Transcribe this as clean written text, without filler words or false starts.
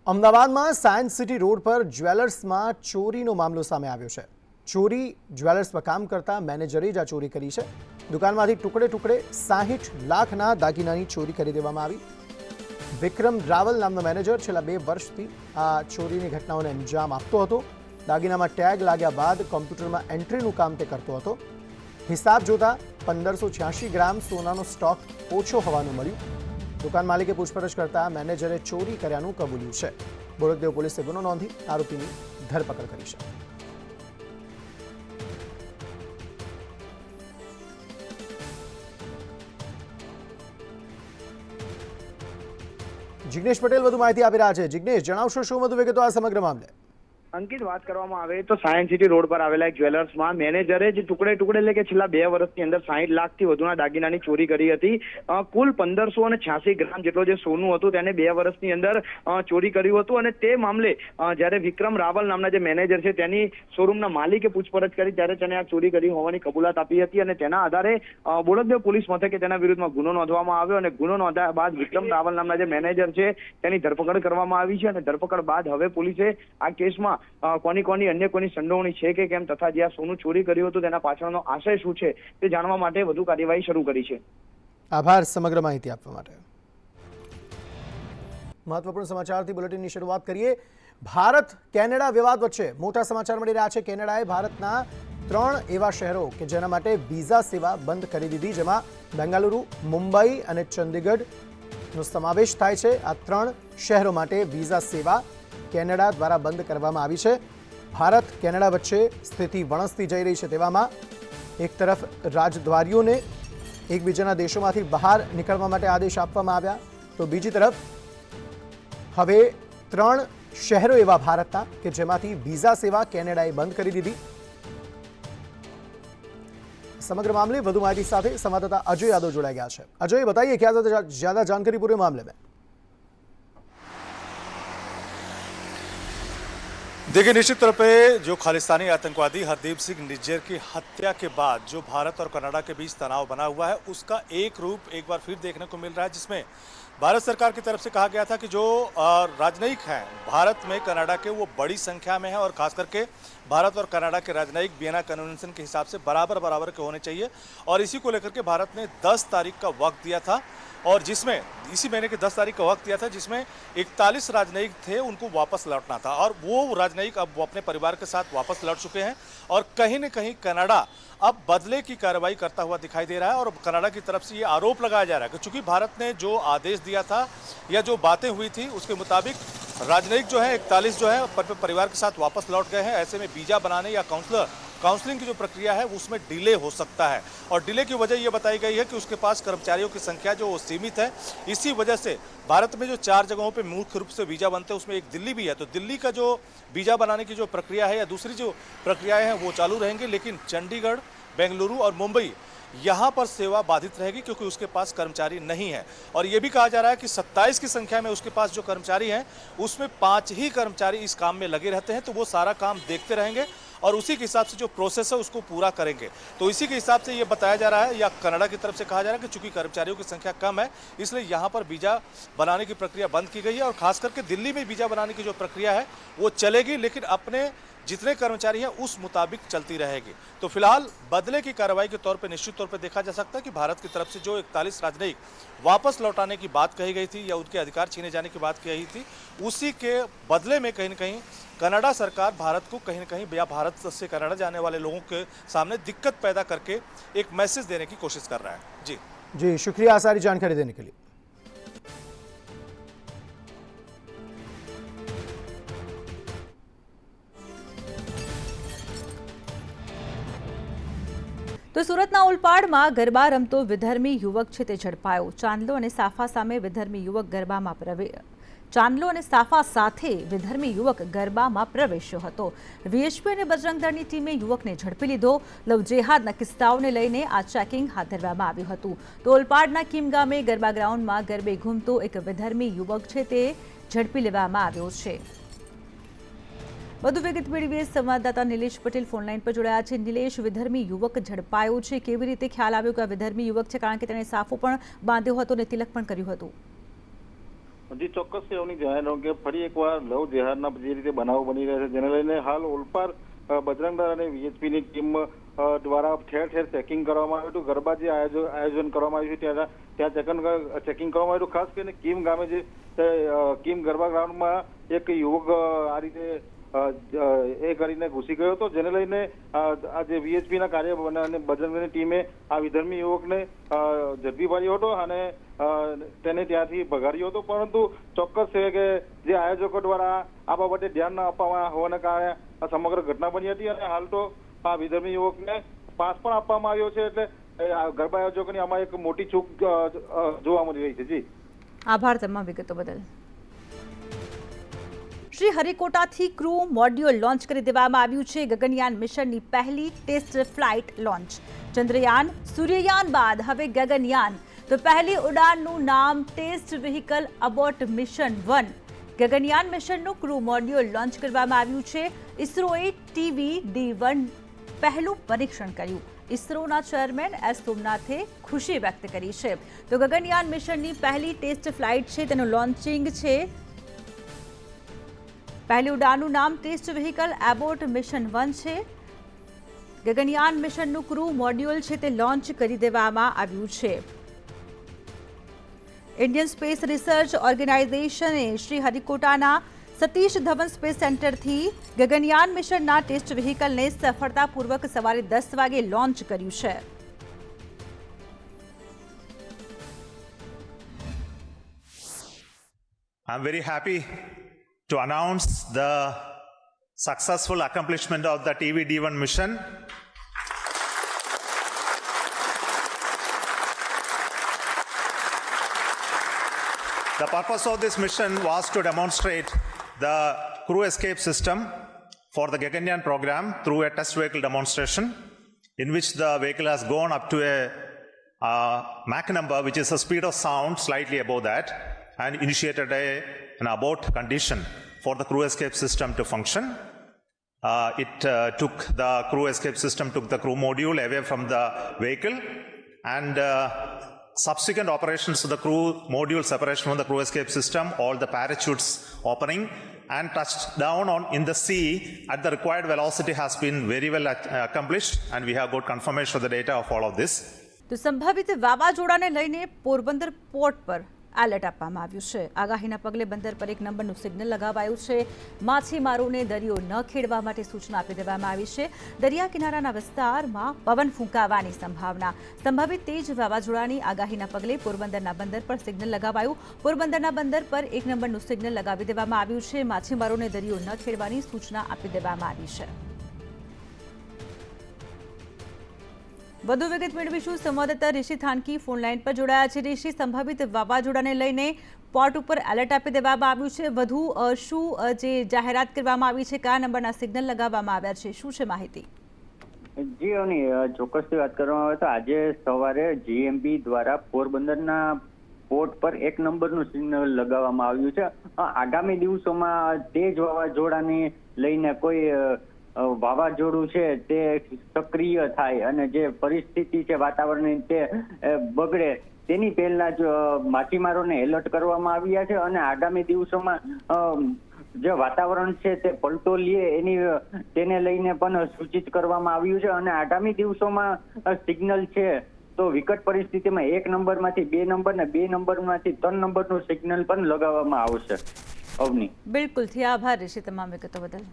અમદાવાદમાં science city road પર જ્વેલર્સમાં ચોરીનો મામલો સામે આવ્યો છે। ચોરી જ્વેલર્સમાં કામ કરતા મેનેજરે જ આ ચોરી કરી છે। દુકાનમાંથી ટુકડે ટુકડે 60 લાખના દાગીનાની ચોરી કરી દેવામાં આવી। વિક્રમ રાવલ નામનો મેનેજર છેલ્લા 2 વર્ષથી આ ચોરીની ઘટનાઓને અંજામ આપતો હતો। દાગીનામાં ટેગ લાગ્યા બાદ કોમ્પ્યુટરમાં એન્ટ્રીનું કામ તે કરતો હતો। હિસાબ જોતા 1586 ગ્રામ સોનાનો સ્ટોક ઓછો હોવાનું મળ્યું। દુકાન માલિકે પૂછપરછ કરતા મેનેજરે ચોરી કર્યાનું કબૂલ્યું છે। બોરકદેવ પોલીસે ગુનો નોંધી આરોપીની ધરપકડ કરી છે। जिग्नेश पटेल વધુ માહિતી આપી રહ્યા છે। जिग्नेश, જણાવશો શું વધુ વિગતો આ સમગ્ર મામલે? અંકિત, વાત કરવામાં આવે તો સાયન્સ સિટી રોડ પર આવેલા એક જ્વેલર્સમાં મેનેજરે જે ટુકડે ટુકડે એટલે કે છેલ્લા 2 વર્ષની અંદર 60 લાખથી વધુના દાગીનાની ચોરી કરી હતી। કુલ 1586 ગ્રામ જેટલો જે સોનું હતું તેને 2 વર્ષની અંદર ચોરી કર્યું હતું। અને તે મામલે જ્યારે વિક્રમ રાવલ નામના જે મેનેજર છે તેની શોરૂમના માલિકે પૂછપરછ કરી ત્યારે તેને આ ચોરી કરી હોવાની કબૂલાત આપી હતી। અને તેના આધારે બોરકદેવ પોલીસ મથકે તેના વિરુદ્ધમાં ગુનો નોંધવામાં આવ્યો। અને ગુનો નોંધાયા બાદ વિક્રમ રાવલ નામના જે મેનેજર છે તેની ધરપકડ કરવામાં આવી છે। અને ધરપકડ બાદ હવે પોલીસે આ કેસમાં કોની અન્ય કોની સંડોવણી છે કે કેમ તથા જે આ સોનું ચોરી કર્યું હતું તેના પાછળનો આશય શું છે તે જાણવા માટે વધુ કાર્યવાહી શરૂ કરી છે। આભાર સમગ્ર માહિતી આપવા માટે। મહત્વપૂર્ણ સમાચારથી બુલેટિનની શરૂઆત કરીએ। ભારત કેનેડા વિવાદ વચ્ચે મોટા સમાચાર મળી રહ્યા છે। કેનેડાએ ભારતના 3 એવા શહેરો કે જેના માટે વિઝા સેવા બંધ કરી દીધી, જેમાં બેંગાલુરુ, મુંબઈ અને ચંદીગઢનો સમાવેશ થાય છે। આ 3 શહેરો માટે વિઝા સેવા કેનેડા દ્વારા બંધ કરવામાં આવી છે। ભારત કેનેડા વચ્ચે સ્થિતિ વણસતી જઈ રહી છે। તેવામાં એક તરફ રાજદ્વારીઓને એકબીજાના દેશોમાંથી બહાર નીકળવા માટે આદેશ આપવામાં આવ્યા, તો બીજી તરફ હવે 3 શહેરો એવા ભારતના કે જેમાંથી વિઝા સેવા કેનેડાએ બંધ કરી દીધી। समग्र मामले વધુ માહિતી સાથે संवाददाता अजय यादव जुड़ा गया है। अजय, बताइए क्या ज्यादा जानकारी पूरे मामले में? देखिए, निश्चित तौर पे जो खालिस्तानी आतंकवादी हरदीप सिंह निज्जर की हत्या के बाद जो भारत और कनाडा के बीच तनाव बना हुआ है उसका एक रूप एक बार फिर देखने को मिल रहा है, जिसमें भारत सरकार की तरफ से कहा गया था कि जो राजनयिक हैं भारत में कनाडा के वो बड़ी संख्या में है और खास करके भारत और कनाडा के राजनयिक वियना कन्वेंशन के हिसाब से बराबर के होने चाहिए। और इसी को लेकर के भारत ने 10 तारीख का वक्त दिया था, और जिसमें इसी महीने की 10 तारीख का वक्त दिया था, जिसमें 41 राजनयिक थे उनको वापस लौटना था। और वो राजनयिक अब वो अपने परिवार के साथ वापस लौट चुके हैं। और कहीं न कहीं कनाडा अब बदले की कार्रवाई करता हुआ दिखाई दे रहा है। और कनाडा की तरफ से ये आरोप लगाया जा रहा है कि चूंकि भारत ने जो आदेश दिया था या जो बातें हुई थी उसके मुताबिक राजनयिक जो है 41 जो है परिवार के साथ वापस लौट गए हैं। ऐसे में वीजा बनाने या काउंसलिंग की जो प्रक्रिया है उसमें डिले हो सकता है। और डिले की वजह यह बताई गई है कि उसके पास कर्मचारियों की संख्या जो सीमित है। इसी वजह से भारत में जो 4 जगहों पे मुख्य रूप से वीजा बनते हैं उसमें एक दिल्ली भी है, तो दिल्ली का जो वीजा बनाने की जो प्रक्रिया है या दूसरी जो प्रक्रियाएं हैं वो चालू रहेंगी। लेकिन चंडीगढ़, बेंगलुरु और मुंबई यहाँ पर सेवा बाधित रहेगी क्योंकि उसके पास कर्मचारी नहीं है। और ये भी कहा जा रहा है कि 27 की संख्या में उसके पास जो कर्मचारी हैं उसमें 5 ही कर्मचारी इस काम में लगे रहते हैं, तो वो सारा काम देखते रहेंगे और उसी के हिसाब से जो प्रोसेस है उसको पूरा करेंगे। तो इसी के हिसाब से ये बताया जा रहा है या कनाडा की तरफ से कहा जा रहा है कि चूंकि कर्मचारियों की संख्या कम है इसलिए यहाँ पर वीजा बनाने की प्रक्रिया बंद की गई है। और खास करके दिल्ली में वीजा बनाने की जो प्रक्रिया है वो चलेगी, लेकिन अपने जितने कर्मचारी हैं उस मुताबिक चलती रहेगी। तो फिलहाल बदले की कार्रवाई के तौर पे निश्चित तौर पे देखा जा सकता है कि भारत की तरफ से जो 41 राजनयिक वापस लौटाने की बात कही गई थी या उनके अधिकार छीने जाने की बात कही थी, उसी के बदले में कहीं न कहीं कनाडा सरकार भारत को कहीं न कहीं या भारत से कनाडा जाने वाले लोगों के सामने दिक्कत पैदा करके एक मैसेज देने की कोशिश कर रहा है। जी, शुक्रिया सारी जानकारी देने के लिए। તો સુરતના ઓલપાડમાં ગરબા રમતો વિધર્મી યુવક છે તે ઝડપાયો। ચાંદલો અને સાફા સામે વિધર્મી યુવક ગરબામાં ચાંદલો અને સાફા સાથે વિધર્મી યુવક ગરબામાં પ્રવેશ્યો હતો। વીએચપી અને બજરંગ દળની ટીમે યુવકને ઝડપી લીધો। લવ જેહાદના કિસ્સાઓને લઈને આ ચેકિંગ હાથ ધરવામાં આવ્યું હતું। તો ઓલપાડના કીમ ગામે ગરબા ગ્રાઉન્ડમાં ગરબે ઘૂમતો એક વિધર્મી યુવક છે તે ઝડપી લેવામાં આવ્યો છે। વધુ વિગત મેળવીએ સંવાદદાતા નિલેશ પટેલ ફોનલાઈન પર જોડાયા છે। નિલેશ, વિધર્મી યુવક ઝડપાયો છે, કેવી રીતે ખ્યાલ આવ્યો કે આ વિધર્મી યુવક છે, કારણ કે તેણે સાફો પણ બાંધ્યો હતો અને તિલક પણ કર્યું હતું? જી ચોક્કસ એવું જણાવી દઉં કે ફરી એકવાર લવ જેહાદના જે રીતે બનાવો બની રહ્યા છે જેને લઈને હાલ ઓલપાડ બજરંગ દળ અને વીએચપીની ટીમ દ્વારા ઠેર ઠેર ચેકિંગ કરવામાં આવ્યું હતું. ગરબા જે આયોજન કરવામાં આવ્યું છે ત્યાં ચેકિંગ કરવામાં આવ્યું. ખાસ કરીને કીમ ગામે જે કીમ ગરબા ગ્રાઉન્ડમાં એક યુવક આ રીતે એ કરીને ઘૂસી ગયો હતો, જેને લઈને આજે વીએચપીના કાર્ય અને બજરંગની ટીમે આ વિધર્મી યુવકને ઝડપી પાડ્યો હતો અને તેને ત્યાંથી ભગાડ્યો હતો. પરંતુ ચોક્કસ છે કે જે આયોજકો દ્વારા આ બાબતે ધ્યાન ન આપવામાં હોવાના કારણે આ સમગ્ર ઘટના બની હતી અને હાલ તો આ વિધર્મી યુવકને પાસ પણ આપવામાં આવ્યો છે. એટલે ગરબા આયોજકોની આમાં એક મોટી ચૂક જોવા મળી રહી છે. જી આભાર તમામ વિગતો બદલ. શ્રી હરિકોટાથી ક્રૂ મોડ્યુલ લોન્ચ કરી દેવામાં આવ્યું છે. ગગનયાન મિશનની પહેલી test flight launch. Chandrayaan, Suryayaan બાદ હવે ગગનયાન. તો પહેલી ઉડાનનું નામ test vehicle abort mission 1. Gaganyaan મિશનનું ક્રૂ મોડ્યુલ લોન્ચ કરવામાં આવ્યું છે. ઇસરોએ TVD-1 પહેલું પરીક્ષણ કર્યું. ઇસરોના ચેરમેન એસ સોમનાથે ખુશી વ્યક્ત કરી છે. તો ગગનયાન મિશનની પહેલી ટેસ્ટ ફ્લાઇટ છે, તેનું લોન્ચિંગ છે. પહેલી ઉડાનનું નામ ટેસ્ટ વ્હીકલ એબોટ મિશન 1 છે. ગગનયાન મિશનનું ક્રૂ મોડ્યુલ છે તે લોન્ચ કરી દેવામાં આવ્યું છે. ઇન્ડિયન સ્પેસ રિસર્ચ ઓર્ગેનાઇઝેશને શ્રી હરિકોટાના સતીશ ધવન સ્પેસ સેન્ટરથી ગગનયાન મિશનના ટેસ્ટ વ્હીકલને સફળતાપૂર્વક સવારે 10 વાગે લોન્ચ કર્યું છે. I'm very happy to announce the successful accomplishment of the TVD-1 mission. The purpose of this mission was to demonstrate the crew escape system for the Gaganyaan program through a test vehicle demonstration in which the vehicle has gone up to a Mach number, which is a speed of sound slightly above that, and initiated an abort condition for the crew escape system to function. The crew escape system took the crew module away from the vehicle, and subsequent operations of the crew module separation from the crew escape system, all the parachutes opening and touched down in the sea at the required velocity has been very well accomplished, and we have got confirmation of the data of all of this. તો સંભવિત વાવાઝોડાને લઈને Porbandar port પર alert આપવામાં આવ્યું છે. આગાહીના પગલે બંદર પર 1 નંબરનું સિગ્નલ લગાવાયું છે. માછીમારોને દરિયો ન ખેડવા માટે સૂચના આપી દેવામાં આવી છે. દરિયા કિનારાના વિસ્તારમાં પવન ફૂંકાવાની સંભાવના. સંભવિત તેજ વાવાઝોડાની આગાહીના પગલે પોરબંદરના બંદર પર સિગ્નલ લગાવાયું. પોરબંદરના બંદર પર 1 નંબરનું સિગ્નલ લગાવી દેવામાં આવ્યું છે. માછીમારોને દરિયો ન ખેડવાની સૂચના આપી દેવામાં આવી છે. વધુ વિગત મેળવીશું. સંવાદદાતા ઋષિ થાનકી ફોન લાઈન પર જોડાયા છે. ઋષિ, સંભવિત વાવાઝોડાને લઈને પોર્ટ ઉપર એલર્ટ આપી દેવામાં આવ્યું છે. વધુ શું જે જાહેરાત કરવામાં આવી છે, કયા નંબરના સિગ્નલ લગાવવામાં આવ્યા છે, શું છે માહિતી? જી અવની, ચોક્કસથી વાત કરવામાં આવે તો આજે સવારે GMB દ્વારા પોરબંદરના પોર્ટ પર 1 નંબરનું સિગ્નલ લગાવવામાં આવ્યું છે. આગામી દિવસોમાં તેજ વાવાઝોડાને લઈને કોઈ વાવાઝોડું છે તે સક્રિય થાય અને જે પરિસ્થિતિ છે વાતાવરણની તે બગડે તેની પહેલા જ માછીમારોને એલર્ટ કરવામાં આવ્યા છે. અને આગામી દિવસોમાં જે વાતાવરણ છે તે પલટો લે તેને લઈને પણ સૂચિત કરવામાં આવ્યું છે. અને આગામી દિવસોમાં સિગ્નલ છે તો વિકટ પરિસ્થિતિમાં 1 નંબરમાંથી 2 નંબર ને 2 નંબરમાંથી 3 નંબરનું સિગ્નલ પણ લગાવવામાં આવશે. અવની, બિલકુલ થી આભાર ઋષિ તમામ વિગતો બદલ.